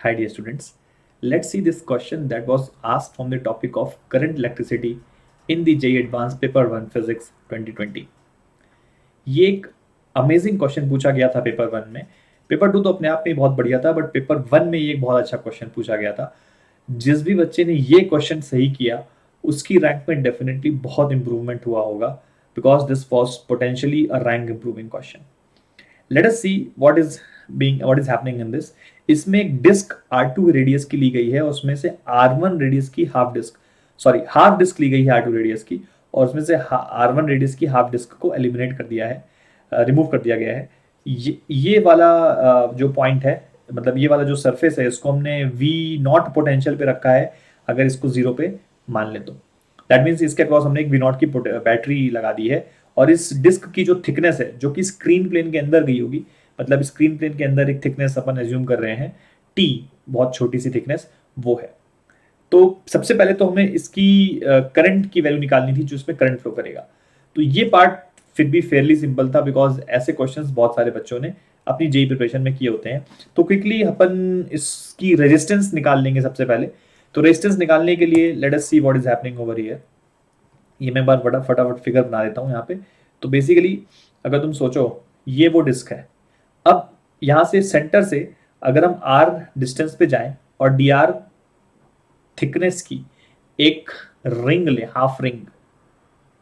Hi dear students, let's see this question that was asked from the topic of current electricity in the JEE Advanced Paper 1 Physics 2020। ये एक amazing question पूछा गया था paper 1 में। Paper 2 तो अपने आप में बहुत बढ़िया था, बट पेपर 1 में ये एक बहुत अच्छा क्वेश्चन पूछा गया था। जिस भी बच्चे ने ये क्वेश्चन सही किया उसकी रैंक में डेफिनेटली बहुत इंप्रूवमेंट हुआ होगा, because this was potentially a rank improving question. Let us see what is happening in this. इसमें एक डिस्क R2 रेडियस की ली गई है, उसमें से R1 रेडियस की हाफ डिस्क ली गई है R2 रेडियस की, और उसमें से R1 रेडियस की हाफ डिस्क को एलिमिनेट कर दिया है, रिमूव कर दिया गया है। ये वाला जो पॉइंट है, मतलब ये वाला जो सरफेस है, इसको हमने V0 पोटेंशियल पे रखा है। अगर इसको 0 पे मान ले तो दैट मीन्स इसके अक्रॉस हमने एक V0 की बैटरी लगा दी है, और इस डिस्क की जो थिकनेस है, जो कि स्क्रीन प्लेन के अंदर गई होगी, मतलब स्क्रीन प्लेन के अंदर एक थिकनेस अपन एज्यूम कर रहे हैं T, बहुत छोटी सी थिकनेस वो है। तो सबसे पहले तो हमें इसकी करंट की वैल्यू निकालनी थी, जो इसमें करंट फ्लो करेगा। तो ये पार्ट फिर भी फेयरली सिंपल था, बिकॉज ऐसे क्वेश्चंस बहुत सारे बच्चों ने अपनी जेई प्रिपरेशन में किए होते हैं। तो क्विकली अपन इसकी रेजिस्टेंस निकाल लेंगे सबसे पहले। तो रेजिस्टेंस निकालने के लिए let us see what is happening over here. ये मैं बार फटाफट फिगर बना देता हूँ यहाँ पे। तो बेसिकली अगर तुम सोचो, ये वो डिस्क है। अब यहाँ से सेंटर से अगर हम R डिस्टेंस पे जाएं और dr थिकनेस की एक रिंग ले, हाफ रिंग,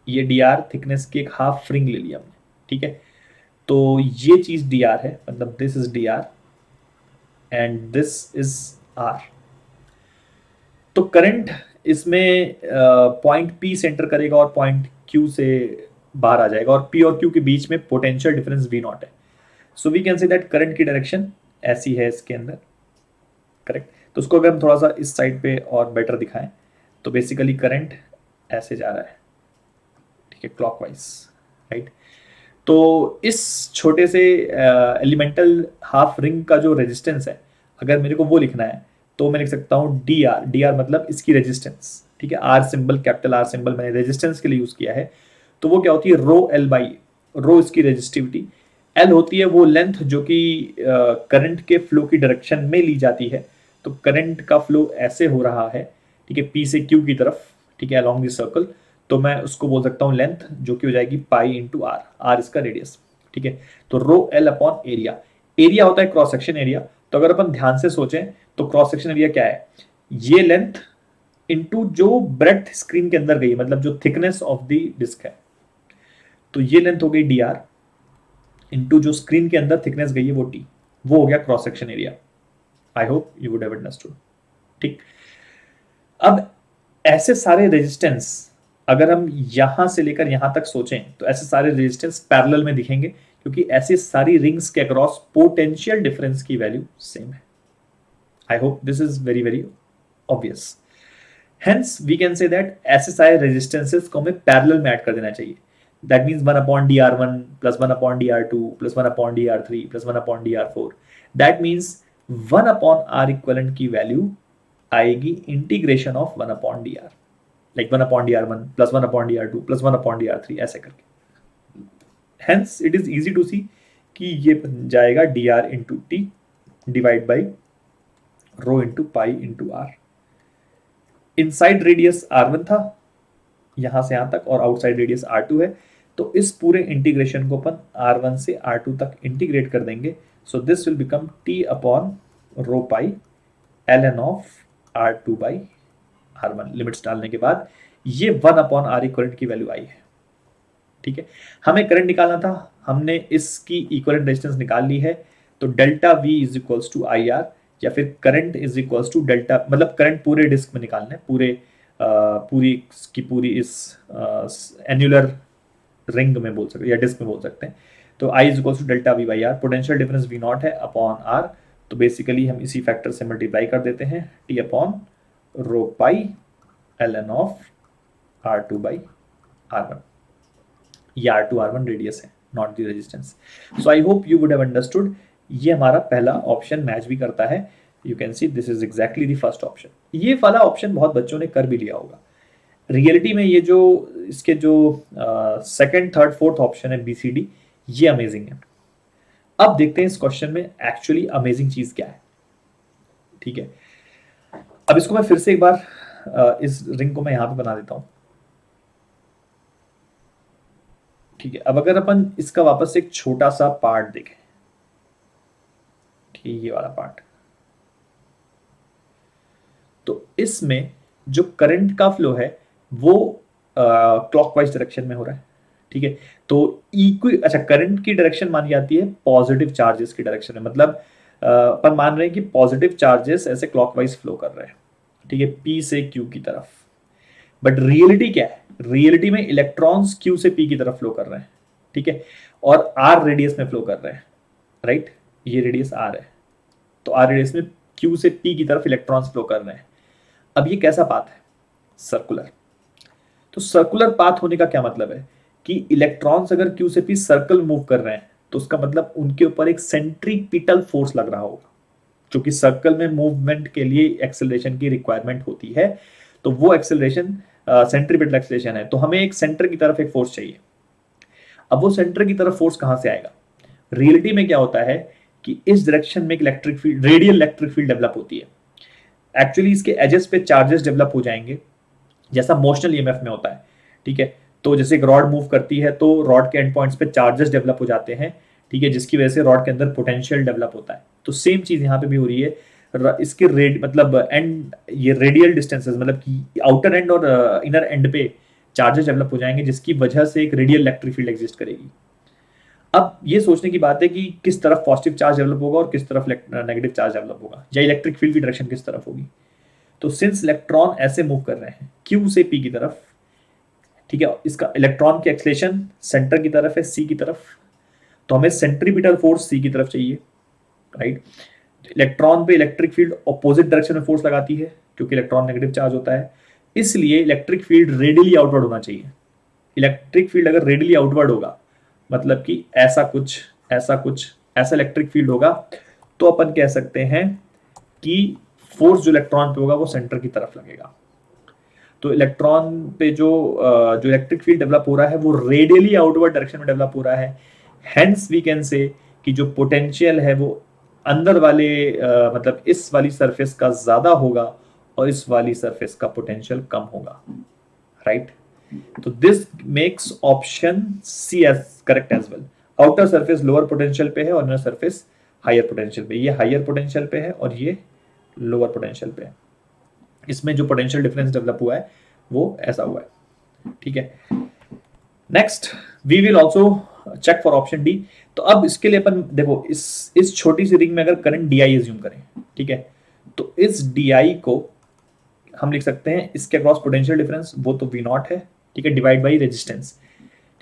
ये dr थिकनेस की एक हाफ रिंग ले लिया हमने, ठीक है। तो ये चीज dr है, मतलब this is dr and this is r। तो करंट इसमें पॉइंट P सेंटर करेगा और पॉइंट Q से बाहर आ जाएगा, और P और Q के बीच में पोटेंशियल डिफरेंस V0 है। So we can say that current की डायरेक्शन ऐसी है इसके अंदर, करेक्ट। तो उसको अगर हम थोड़ा सा इस साइड पे और बेटर दिखाएं, तो बेसिकली करंट ऐसे जा रहा है, ठीक है, क्लॉकवाइज, राइट। तो इस छोटे से एलिमेंटल हाफ रिंग का जो रेजिस्टेंस है, अगर मेरे को वो लिखना है, तो मैं लिख सकता हूँ dr मतलब इसकी रेजिस्टेंस, ठीक है। R symbol, capital R symbol मैंने रेजिस्टेंस के लिए यूज किया है। तो वो क्या होती है, रो एल बाई, रो इसकी रेजिस्टिविटी, एल होती है वो लेंथ जो कि करंट के फ्लो की डायरेक्शन में ली जाती है। तो करंट का फ्लो ऐसे हो रहा है, ठीक है, पी से क्यू की तरफ, ठीक है, अलोंग दिस सर्कल। तो मैं उसको बोल सकता हूँ लेंथ, जो कि हो जाएगी पाई इंटू आर, आर इसका रेडियस, ठीक है। तो rho L upon area, area होता है क्रॉस सेक्शन एरिया। तो अगर अपन ध्यान से सोचें तो क्रॉस सेक्शन एरिया क्या है, ये लेंथ इंटू जो ब्रेड्थ स्क्रीन के अंदर गई, मतलब जो थिकनेस ऑफ द डिस्क है। तो ये लेंथ हो गई dr इंटू जो स्क्रीन के अंदर थिकनेस गई है वो t, वो हो गया cross section area. I hope you would have understood, ठीक। अब ऐसे सारे रेजिस्टेंस अगर हम यहां से लेकर यहां तक सोचें, तो ऐसे सारे रेजिस्टेंस पैरेलल में दिखेंगे, क्योंकि ऐसी सारी रिंग्स के अक्रॉस पोटेंशियल डिफरेंस की वैल्यू सेम है। I hope this is very very obvious. Hence we can say that ऐसे सारे रेजिस्टेंसेस को हमें पैरेलल में ऐड कर देना चाहिए। That means 1 upon dr1 plus 1 upon dr2 plus 1 upon dr3 plus 1 upon dr4। That means 1 upon r equivalent की वैल्यू आएगी integration of 1 upon dr, like 1 upon dr1 plus 1 upon dr2 plus 1 upon dr3 ऐसे करके। Hence it is easy to see कि ये बन जाएगा dr into T divide by rho into pi into R. Inside radius R1 था यहां से यहां तक, और आउटसाइड रेडियस R2 है। तो इस पूरे इंटीग्रेशन को अपन R1 से R2 तक इंटीग्रेट कर देंगे। So this will become T upon rho pi ln of R2 by R1। Limits डालने के बाद ये 1 अपॉन R इक्वलेंट की वैल्यू आई है, ठीक है। हमें करंट निकालना था, हमने इसकी इक्वलेंट रेजिस्टेंस निकाल ली है। तो delta V is equals to I R, या फिर current is equals to delta, मतलब करंट पूरे डिस्क में निकालना है, पूरे पूरी की पूरी इस एन्युलर रिंग में बोल सकते हैं या डिस्क में बोल सकते हैं। तो I is equals to delta V by R, potential difference V0 है अपॉन R। तो बेसिकली हम इसी फैक्टर से मल्टीप्लाई कर देते हैं, T upon rho pi ln of R2 by R1। ये R2 R1 रेडियस है, not the resistance. So I hope you would have understood. ये हमारा पहला ऑप्शन मैच भी करता है। You can see this is exactly the first option. ये वाला ऑप्शन बहुत बच्चों ने कर भी लिया होगा। रियलिटी में ये जो इसके जो सेकंड थर्ड फोर्थ ऑप्शन है BCD, ये अमेजिंग है। अब देखते हैं इस क्वेश्चन में एक्चुअली अमेजिंग चीज क्या है, ठीक है, अब इसको मैं फिर से एक बार इस रिंग को मैं यहां पे बना देता हूं। ठीक है, अब अगर अपन इसका वापस से एक छोटा सा पार्ट देखें, ठीक है, ये वाला पार्ट, तो इसमें जो करंट का फ्लो है वो क्लॉकवाइज डायरेक्शन में हो रहा है। ठीक है, तो अच्छा, करंट की डायरेक्शन मानी जाती है पॉजिटिव चार्जेस की डायरेक्शन में, मतलब अपन मान रहे हैं कि पॉजिटिव चार्जेस ऐसे क्लॉकवाइज फ्लो कर रहे हैं, ठीक है, पी से क्यू की तरफ। बट रियलिटी क्या है, रियलिटी में इलेक्ट्रॉन्स क्यू से पी की तरफ फ्लो कर रहे हैं, ठीक है, और आर रेडियस में फ्लो कर रहे हैं, राइट, ये रेडियस आर है, तो आर रेडियस में क्यू से पी की तरफ इलेक्ट्रॉन्स फ्लो कर रहे हैं। अब ये कैसा पाथ है, सर्कुलर। तो सर्कुलर पाथ होने का क्या मतलब है कि इलेक्ट्रॉन्स अगर क्यू से पी सर्कल मूव कर रहे हैं तो उसका मतलब उनके ऊपर एक सेंट्रीपिटल फोर्स लग रहा होगा, जो कि सर्कल में मूवमेंट के लिए एक्सेलरेशन की रिक्वायरमेंट होती है। तो वो एक्सेलरेशन सेंट्रीपिटल एक्सेलरेशन है, तो हमें एक सेंटर की तरफ एक फोर्स चाहिए। अब वो सेंटर की तरफ फोर्स कहां से आएगा, रियलिटी में क्या होता है कि इस डायरेक्शन में एक electric field, radial electric field develop होती है। एक्चुअली इसके एजेस पे चार्जेस डेवलप हो जाएंगे, जैसा मोशनल ईएमएफ में होता है, ठीक है। तो जैसे एक रॉड मूव करती है तो रॉड के एंड पॉइंट्स पे चार्जेस डेवलप हो जाते हैं, ठीक है, जिसकी वजह से रॉड के अंदर पोटेंशियल डेवलप होता है। तो सेम चीज यहाँ पे भी हो रही है, इसके मतलब एंड, ये रेडियल डिस्टेंसेस, मतलब कि आउटर एंड और इनर एंड पे चार्जेस डेवलप हो जाएंगे, जिसकी वजह से एक रेडियल इलेक्ट्रिक फील्ड एग्जिस्ट करेगी। अब ये सोचने की बात है कि किस तरफ पॉजिटिव चार्ज डेवलप होगा और किस तरफ नेगेटिव चार्ज डेवलप होगा, या इलेक्ट्रिक फील्ड की डायरेक्शन किस तरफ होगी। तो सिंस इलेक्ट्रॉन ऐसे मूव कर रहे हैं क्यू से पी की तरफ, ठीक है, इसका इलेक्ट्रॉन की एक्सलेशन सेंटर की तरफ है, सी की तरफ, तो हमें सेंट्रीपिटल फोर्स सी की तरफ चाहिए, राइट। इलेक्ट्रॉन पे इलेक्ट्रिक फील्ड ऑपोजिट डायरेक्शन में फोर्स लगाती है क्योंकि इलेक्ट्रॉन नेगेटिव चार्ज होता है, इसलिए इलेक्ट्रिक फील्ड रेडियली आउटवर्ड होना चाहिए। इलेक्ट्रिक फील्ड अगर रेडियली आउटवर्ड होगा, मतलब कि ऐसा कुछ, ऐसा कुछ, ऐसा इलेक्ट्रिक फील्ड होगा, तो अपन कह सकते हैं कि फोर्स जो इलेक्ट्रॉन पे होगा वो सेंटर की तरफ लगेगा। तो इलेक्ट्रॉन पे जो इलेक्ट्रिक फील्ड डेवलप हो रहा है वो रेडियली आउटवर्ड डायरेक्शन में डेवलप हो रहा है। हेंस वी कैन से कि जो पोटेंशियल है वो अंदर वाले मतलब इस वाली सरफेस का ज्यादा होगा और इस वाली सरफेस का पोटेंशियल कम होगा, राइट। तो this makes option C as correct as well. Outer surface lower potential पे है और इनर सरफेस हायर पोटेंशियल पे, ये हायर पोटेंशियल पे है और ये लोअर पोटेंशियल पे है। इसमें जो पोटेंशियल डिफरेंस डेवलप हुआ है वो ऐसा हुआ है, ठीक है। Next we will also check for option D. तो अब इसके लिए अपन देखो, इस छोटी सी रिंग में अगर करंट डी आई एज्यूम करें, ठीक है, तो इस डी आई को हम लिख सकते हैं, इसके अक्रॉस पोटेंशियल डिफरेंस वो तो वी नॉट है, ठीक है, डिवाइड बाई रेजिस्टेंस,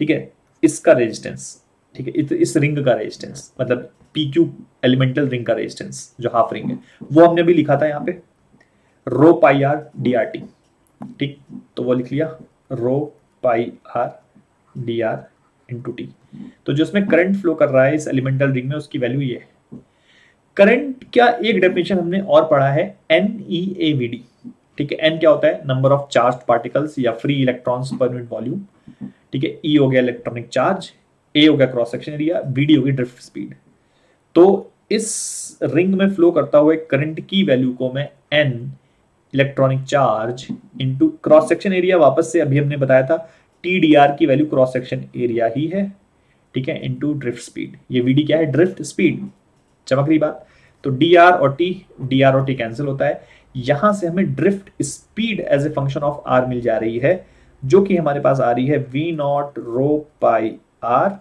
ठीक है, इसका रेजिस्टेंस, ठीक है, इस रिंग का रेजिस्टेंस, मतलब पी क्यू एलिमेंटल रिंग का रेजिस्टेंस जो हाफ रिंग है, वो हमने भी लिखा था यहाँ पे, rho pi R D R T, ठीक, तो वो लिख लिया rho pi R D R into T. तो जो इसमें करंट फ्लो कर रहा है इस एलिमेंटल रिंग में उसकी वैल्यू ये है। करंट क्या, एक डेफिनेशन हमने और पढ़ा है, N E A V D, ठीक है। एन क्या होता है, नंबर ऑफ चार्ज पार्टिकल्स या free electrons per unit volume, ठीक है। ई हो गया इलेक्ट्रॉनिक चार्ज, ए हो गया cross section area, V D हो गई ड्रिफ्ट स्पीड। तो इस रिंग में फ्लो करता हुए करंट की वैल्यू को मैं n electronic charge into cross section area, वापस से अभी हमने बताया था टी डी आर की वैल्यू क्रॉस सेक्शन एरिया ही है, ठीक है, इंटू ड्रिफ्ट स्पीड। ये वी डी क्या है, ड्रिफ्ट स्पीड, चमक रही बात। तो डी आर और टी कैंसिल होता है, यहां से हमें drift speed as a function of R मिल जा रही है, जो कि हमारे पास आ रही है V naught rho pi R,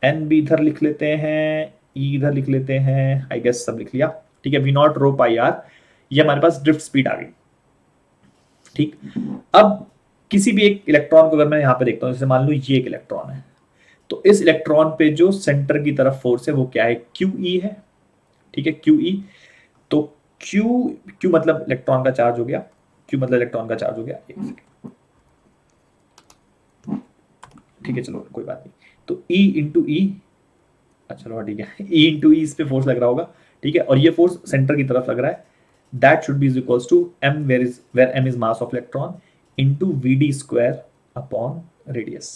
N भी इधर लिख लेते हैं, ई इधर लिख लेते हैं, आई गेस सब लिख लिया, ठीक है, V naught rho pi R, ये हमारे पास ड्रिफ्ट स्पीड आ गई, ठीक। अब किसी भी एक इलेक्ट्रॉन को अगर मैं यहां पे देखता हूं, जैसे मान लो ये एक इलेक्ट्रॉन है, तो इस इलेक्ट्रॉन पे जो सेंटर की तरफ फोर्स है वो क्या है, क्यू ई है, ठीक है, क्यू ई। तो क्यू, क्यू मतलब इलेक्ट्रॉन का चार्ज हो गया, क्यू मतलब इलेक्ट्रॉन का चार्ज हो गया, एक सेकेंड, ठीक है, चलो कोई बात नहीं। तो ई इंटू ई, अच्छा चलो ठीक है, ई इंटू ई, इस पे फोर्स लग रहा होगा, ठीक है, और ये फोर्स सेंटर की तरफ लग रहा है, that should be equals to M, where M is mass of electron into V D square upon radius.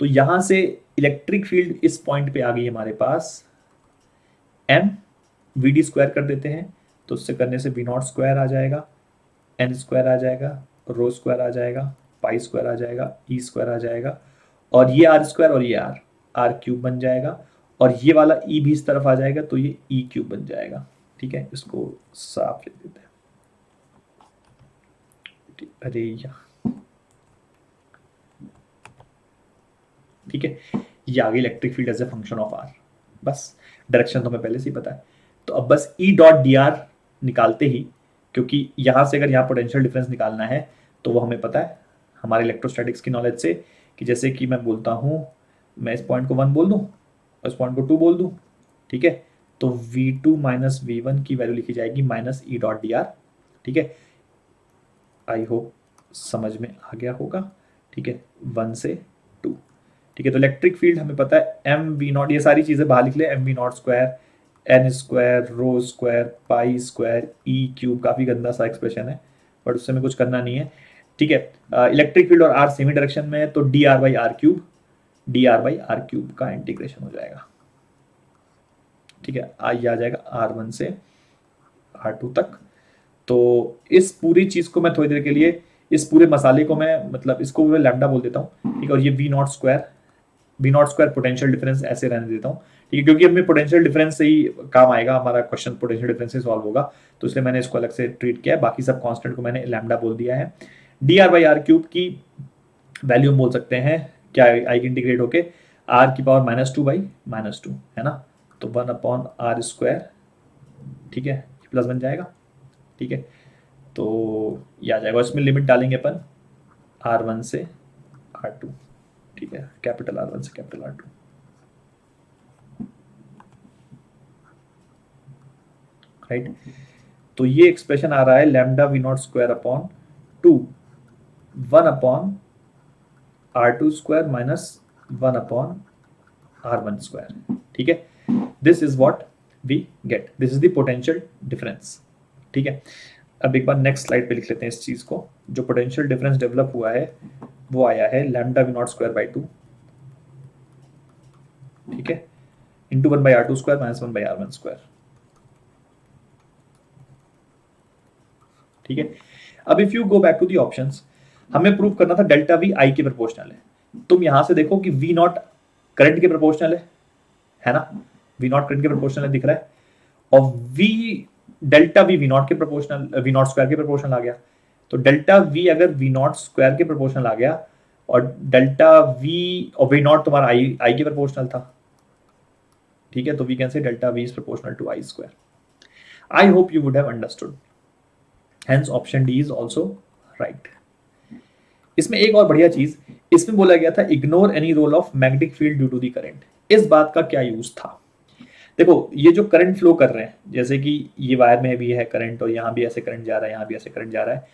तो यहां से इलेक्ट्रिक फील्ड इस पॉइंट पे आ गई हमारे पास, एम वी डी स्क्वायर कर देते हैं, तो उससे करने से वी नॉट स्क्वायर आ जाएगा, एन स्क्वायर आ जाएगा, रो स्क्वायर आ जाएगा, पाई स्क्वायर आ जाएगा, ई स्क्वायर आ जाएगा, और ये आर स्क्वायर और ये आर, आर क्यूब बन जाएगा, और ये वाला ई भी इस तरफ आ जाएगा तो ये ई क्यूब बन जाएगा। ठीक है, इसको साफ लिख देते हैं। अरे यार, ठीक है, ये आ गई electric field as a function of R. बस डायरेक्शन तो हमें पहले से ही पता है, तो अब बस ई डॉट डी आर निकालते ही, क्योंकि यहां से अगर यहाँ पोटेंशियल डिफरेंस निकालना है तो वो हमें पता है हमारे इलेक्ट्रोस्टैटिक्स की नॉलेज से, कि जैसे कि मैं बोलता हूँ, मैं इस पॉइंट को 1 बोल दूँ और इस पॉइंट को 2 बोल दूँ, ठीक है, तो V2 माइनस V1 की वैल्यू लिखी जाएगी minus E dot D R. ठीक है, आई होप समझ में आ गया होगा। ठीक है, 1 से 2। ठीक है, तो इलेक्ट्रिक फील्ड हमें पता है एम वी नॉट, ये सारी चीजें बाहर लिख ले, M V naught square, N square, rho square, pi square, E cube, काफी गंदा सा एक्सप्रेशन है बट उससे हमें कुछ करना नहीं है। ठीक है, इलेक्ट्रिक फील्ड और आर सेमी डायरेक्शन में है तो D R by R cube, D R by R cube का इंटीग्रेशन हो जाएगा। ठीक है, ये आ जाएगा R1 से R2 तक। तो इस पूरी चीज को मैं थोड़ी देर के लिए, इस पूरे मसाले को मैं, मतलब इसको मैं लैम्डा बोल देता हूँ। ठीक है, और ये V naught square potential difference ऐसे रहने देता हूँ। ठीक है, क्योंकि हमें पोटेंशियल डिफरेंस से ही काम आएगा, हमारा क्वेश्चन पोटेंशियल डिफरेंस से सॉल्व होगा, तो इसलिए मैंने इसको अलग से ट्रीट किया है। बाकी सब कांस्टेंट को मैंने लैम्डा बोल दिया है। D R by R cube की वैल्यू हम बोल सकते हैं क्या, आई इंटीग्रेट होके आर की पावर -2 बाई -2 है ना, तो 1/r स्क्वायर। ठीक है, प्लस बन जाएगा। ठीक है, तो ये आ जाएगा, इसमें लिमिट डालेंगे अपन R1 से R2। ठीक है, कैपिटल R1 से कैपिटल R2। राइट, तो ये एक्सप्रेशन आ रहा है lambda V naught square upon 2, 1/R2 square minus 1/R1 square. ठीक है, this is what we get, this is the potential difference. ठीक है, अब एक बार नेक्स्ट स्लाइड पे लिख लेते हैं इस चीज को। जो पोटेंशियल डिफरेंस डेवलप हुआ है वो आया है lambda V naught square by 2, ठीक है, into 1/R2 square minus 1/R1 square. ठीक है, अब if you go back to the options, हमें प्रूव करना था डेल्टा वी आई के प्रोपोर्शनल है। तुम यहां से देखो कि वी नॉट करंट के प्रोपोर्शनल है ना, वी नॉट करंट के प्रोपोर्शनल दिख रहा है, और वी डेल्टा वी नॉट के प्रोपोर्शनल, वी नॉट स्क्वायर के प्रोपोर्शनल आ गया। तो डेल्टा वी अगर वी नॉट स्क्वायर के प्रोपोर्शनल आ गया, और डेल्टा वी और वी नॉट तुम्हारा आई के प्रोपोर्शनल था। ठीक है, तो we can say delta V is proportional to I square. I hope you would have understood, hence option D is also right. इसमें एक और बढ़िया चीज, इसमें बोला गया था ignore any role of magnetic field due to the current. इस बात का क्या यूज था? देखो, ये जो करंट फ्लो कर रहे हैं, जैसे कि ये वायर में भी है करंट और यहाँ भी ऐसे करंट जा रहा है, यहाँ भी ऐसे करंट जा रहा है,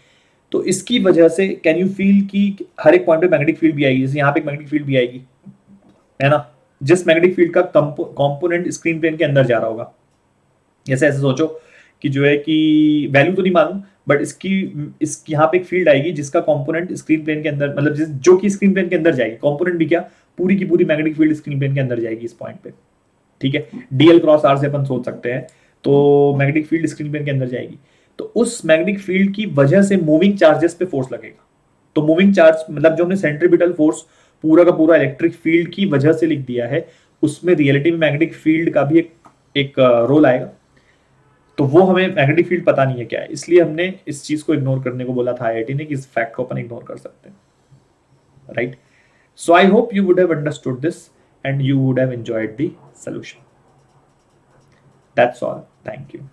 तो इसकी वजह से कैन यू फील कि हर एक पॉइंट पे मैग्नेटिक फील्ड भी आएगी, जैसे यहाँ पे एक मैग्नेटिक फील्ड भी आएगी, है ना, जिस मैग्नेटिक फील्ड का कंपोनेंट स्क्रीन प्लेन के अंदर जा रहा होगा। जैसे ऐसे सोचो कि जो है कि वैल्यू तो नहीं मालूम, बट इस यहाँ पे एक फील्ड आएगी जिसका कंपोनेंट स्क्रीन प्लेन के अंदर, मतलब जो कि स्क्रीन प्लेन के अंदर जाएगी, कंपोनेंट भी क्या, पूरी की पूरी मैग्नेटिक फील्ड स्क्रीन प्लेन के अंदर जाएगी इस पॉइंट पे। ठीक है, डीएल क्रॉस आर से अपन सोच सकते हैं, तो मैग्नेटिक फील्ड स्क्रीन प्लेन के अंदर जाएगी, तो उस मैग्नेटिक फील्ड की वजह से मूविंग चार्जेस पे फोर्स लगेगा। तो मूविंग चार्ज मतलब जो हमने सेंट्रीपिटल फोर्स पूरा का पूरा इलेक्ट्रिक फील्ड की वजह से लिख दिया है, उसमें रियलिटी में मैग्नेटिक फील्ड का भी एक रोल आएगा। तो वो हमें मैग्नेटिक फील्ड पता नहीं है क्या है, इसलिए हमने इस चीज को इग्नोर करने को बोला था आईआईटी ने, कि इस फैक्ट को अपन इग्नोर कर सकते हैं। Right, so I hope you would have understood this and you would have enjoyed the solution. That's all. Thank you.